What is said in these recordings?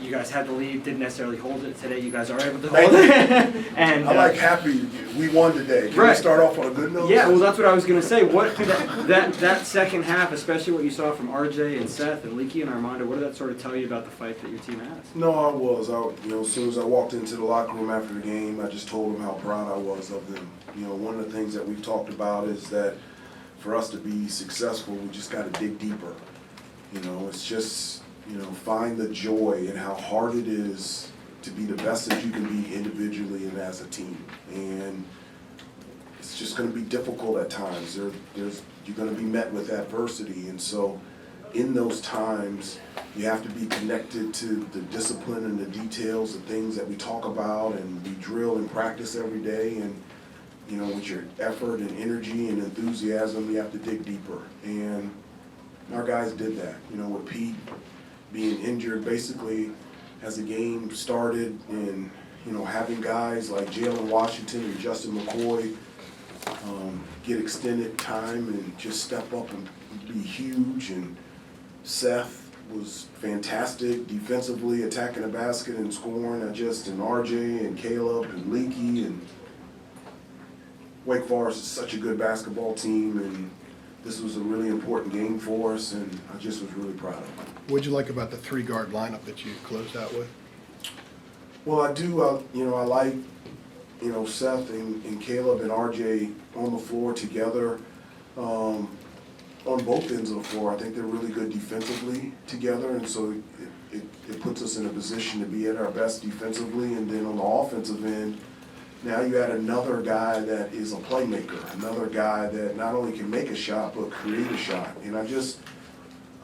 you guys had the lead, didn't necessarily hold it. Today you guys are able to hold it. And I like happy we won today. Can we start off on a good note? Yeah, well, that's what I was going to say. What that second half, especially what you saw from RJ and Seth and Leaky and Armando, what did that sort of tell you about the fight that your team has? No, I was. As soon as I walked into the locker room after the game, I just told them how proud I was of them. One of the things that we've talked about is that for us to be successful, we just got to dig deeper. It's just, find the joy in how hard it is to be the best that you can be individually and as a team. And it's just going to be difficult at times. You're going to be met with adversity. And so in those times, you have to be connected to the discipline and the details, the things that we talk about and we drill and practice every day. And, with your effort and energy and enthusiasm, you have to dig deeper. And our guys did that. With Pete being injured basically as the game started and, having guys like Jalen Washington and Justin McCoy get extended time and just step up and be huge. And Seth was fantastic defensively, attacking the basket and scoring. And RJ and Caleb and Leaky and Wake Forest is such a good basketball team, and this was a really important game for us, and I just was really proud of it. What did you like about the three-guard lineup that you closed out with? Well, I do. I like, Seth and Caleb and RJ on the floor together, on both ends of the floor. I think they're really good defensively together, and so it puts us in a position to be at our best defensively. And then on the offensive end, now you add another guy that is a playmaker, another guy that not only can make a shot but create a shot. And I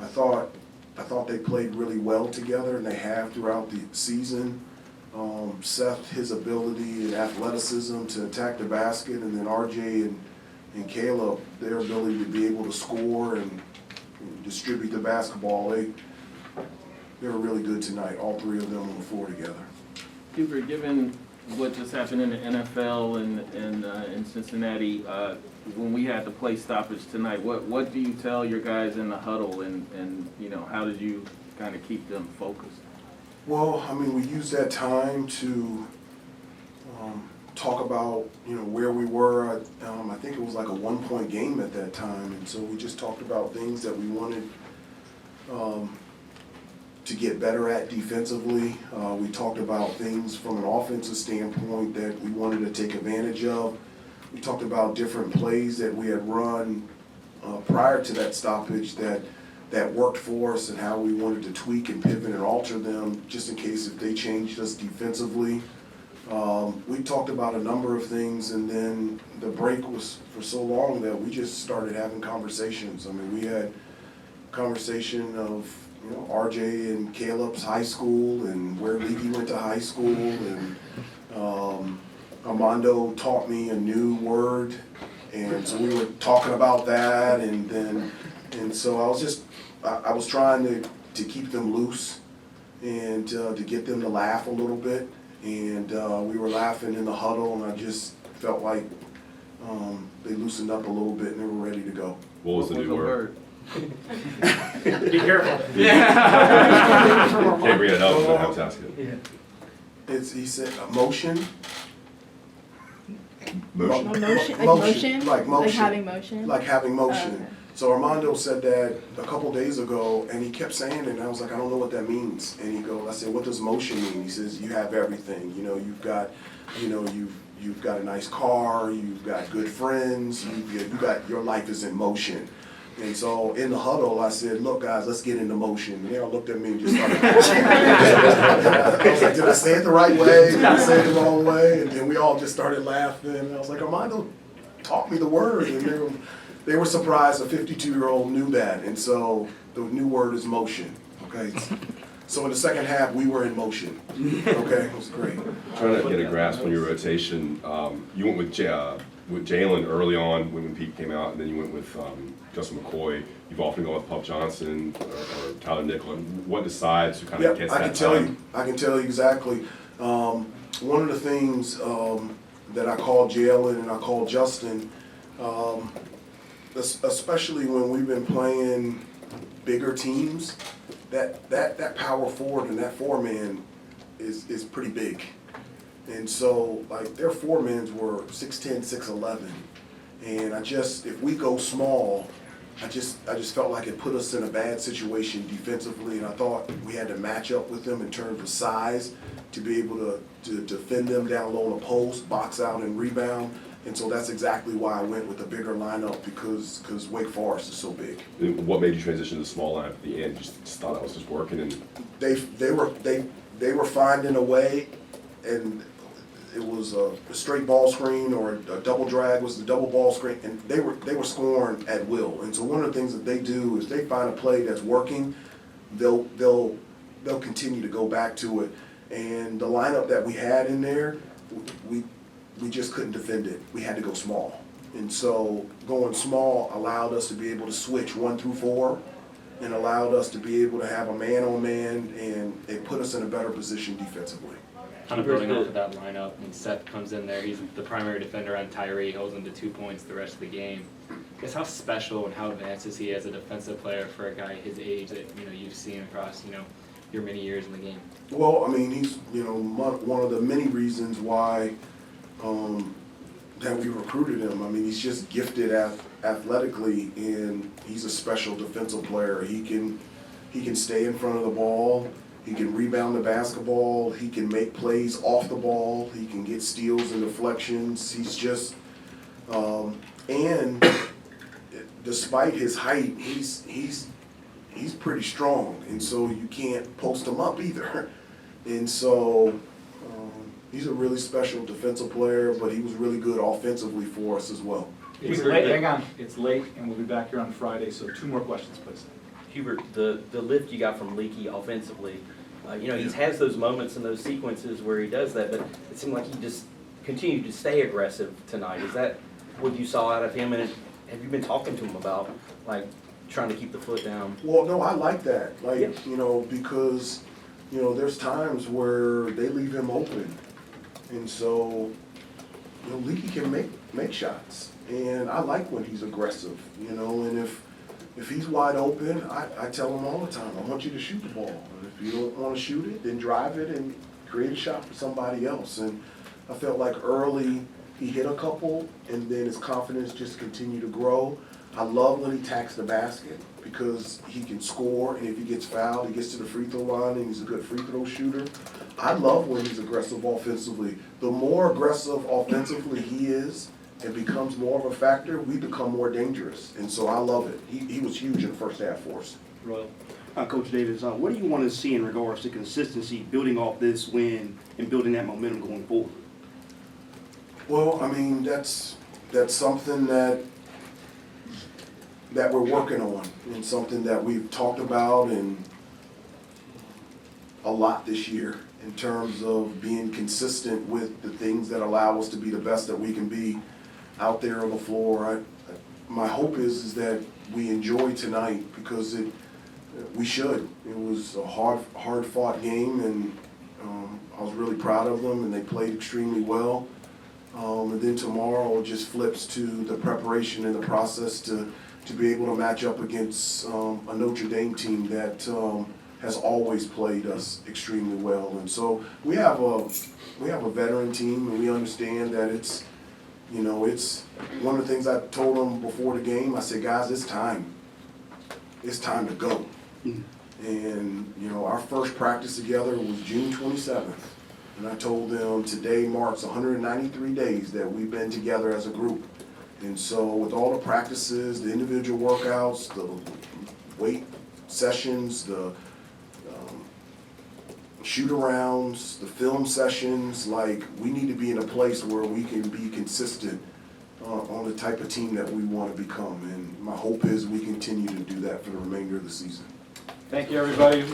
thought they played really well together, and they have throughout the season. Seth, his ability and athleticism to attack the basket, and then RJ and Caleb, their ability to be able to score and distribute the basketball. They were really good tonight, all three of them on the floor together. Hubert, given what just happened in the NFL and in Cincinnati, when we had the play stoppage tonight, what do you tell your guys in the huddle, and how did you kind of keep them focused? Well, we used that time to talk about where we were. I think it was like a 1-point game at that time, and so we just talked about things that we wanted to get better at defensively. We talked about things from an offensive standpoint that we wanted to take advantage of. We talked about different plays that we had run prior to that stoppage that worked for us, and how we wanted to tweak and pivot and alter them just in case if they changed us defensively. We talked about a number of things, and then the break was for so long that we just started having conversations. We had conversation of RJ and Caleb's high school and where Leaky went to high school, and Armando taught me a new word, and so we were talking about that, and so I was trying to keep them loose and to get them to laugh a little bit, and we were laughing in the huddle, and I just felt like they loosened up a little bit and they were ready to go. What was the new word? Be careful. Can't bring it up, but I have to ask you. He said motion. Motion? Motion. Like motion. Like having motion? Like having motion. Okay. So Armando said that a couple days ago, and he kept saying it, and I was like, I don't know what that means. And I said, what does motion mean? He says, you have everything. You've got a nice car, you've got good friends, your life is in motion. And so in the huddle, I said, look, guys, let's get into motion. And they all looked at me and just started. I was like, did I say it the right way? Did I say it the wrong way? And then we all just started laughing. And I was like, Armando taught me the word. And they were surprised a 52-year-old knew that. And so the new word is motion. Okay. So in the second half, we were in motion. Okay, it was great. Trying to get a grasp on your rotation. You went with Jalen early on when Pete came out, and then you went with Justin McCoy. You've often gone with Pup Johnson or Tyler Nickel. What decides to kind of get that time? I can tell you exactly. One of the things that I called Jalen and I called Justin, especially when we've been playing bigger teams, that power forward and that four-man is pretty big. And so, like, their four-mans were 6'10", 6'11". And if we go small, I just felt like it put us in a bad situation defensively, and I thought we had to match up with them in terms of size to be able to defend them down low on the post, box out and rebound. And so that's exactly why I went with a bigger lineup, because Wake Forest is so big. And what made you transition to the small lineup at the end? Just thought it was just working and They were finding a way, and it was a straight ball screen or a double drag was the double ball screen, and they were scoring at will. And so one of the things that they do is they find a play that's working, they'll continue to go back to it. And the lineup that we had in there, we just couldn't defend it. We had to go small. And so going small allowed us to be able to switch 1 through 4 and allowed us to be able to have a man-on-man, and it put us in a better position defensively. Kind of building off of that lineup, when Seth comes in there, he's the primary defender on Tyree, holds him to 2 points the rest of the game. I guess how special and how advanced is he as a defensive player for a guy his age that you've seen across your many years in the game? Well, I mean, he's one of the many reasons why that we recruited him. I mean, he's just gifted athletically, and he's a special defensive player. He can stay in front of the ball. He can rebound the basketball. He can make plays off the ball. He can get steals and deflections. He's just, and despite his height, he's pretty strong, and so you can't post him up either. And so he's a really special defensive player, but he was really good offensively for us as well. It's late, hang on, it's late, and we'll be back here on Friday, so 2 more questions, please. Hubert, the lift you got from Leaky offensively, he has those moments and those sequences where he does that, but it seemed like he just continued to stay aggressive tonight. Is that what you saw out of him, and have you been talking to him about, like, trying to keep the foot down? Well, no, I like that, Yeah. because, there's times where they leave him open. And so, Leaky can make shots, and I like when he's aggressive, and if he's wide open, I tell him all the time, I want you to shoot the ball. And if you don't want to shoot it, then drive it and create a shot for somebody else. And I felt like early he hit a couple, and then his confidence just continued to grow. I love when he attacks the basket because he can score, and if he gets fouled, he gets to the free throw line, and he's a good free throw shooter. I love when he's aggressive offensively. The more aggressive offensively he is and becomes more of a factor, we become more dangerous. And so I love it. He was huge in the first half for us. Royal. Coach Davis, what do you want to see in regards to consistency, building off this win and building that momentum going forward? Well, I mean, that's something that we're working on, and something that we've talked about and a lot this year in terms of being consistent with the things that allow us to be the best that we can be out there on the floor. My hope is that we enjoy tonight, because we should. It was a hard fought game, and I was really proud of them, and they played extremely well. And then tomorrow just flips to the preparation and the process to be able to match up against a Notre Dame team that has always played us extremely well. And so we have a veteran team, and we understand that it's one of the things I told them before the game. I said, guys, it's time to go. And our first practice together was June 27th. And I told them today marks 193 days that we've been together as a group. And so with all the practices, the individual workouts, the weight sessions, the shoot-arounds, the film sessions, we need to be in a place where we can be consistent on the type of team that we want to become. And my hope is we continue to do that for the remainder of the season. Thank you, everybody.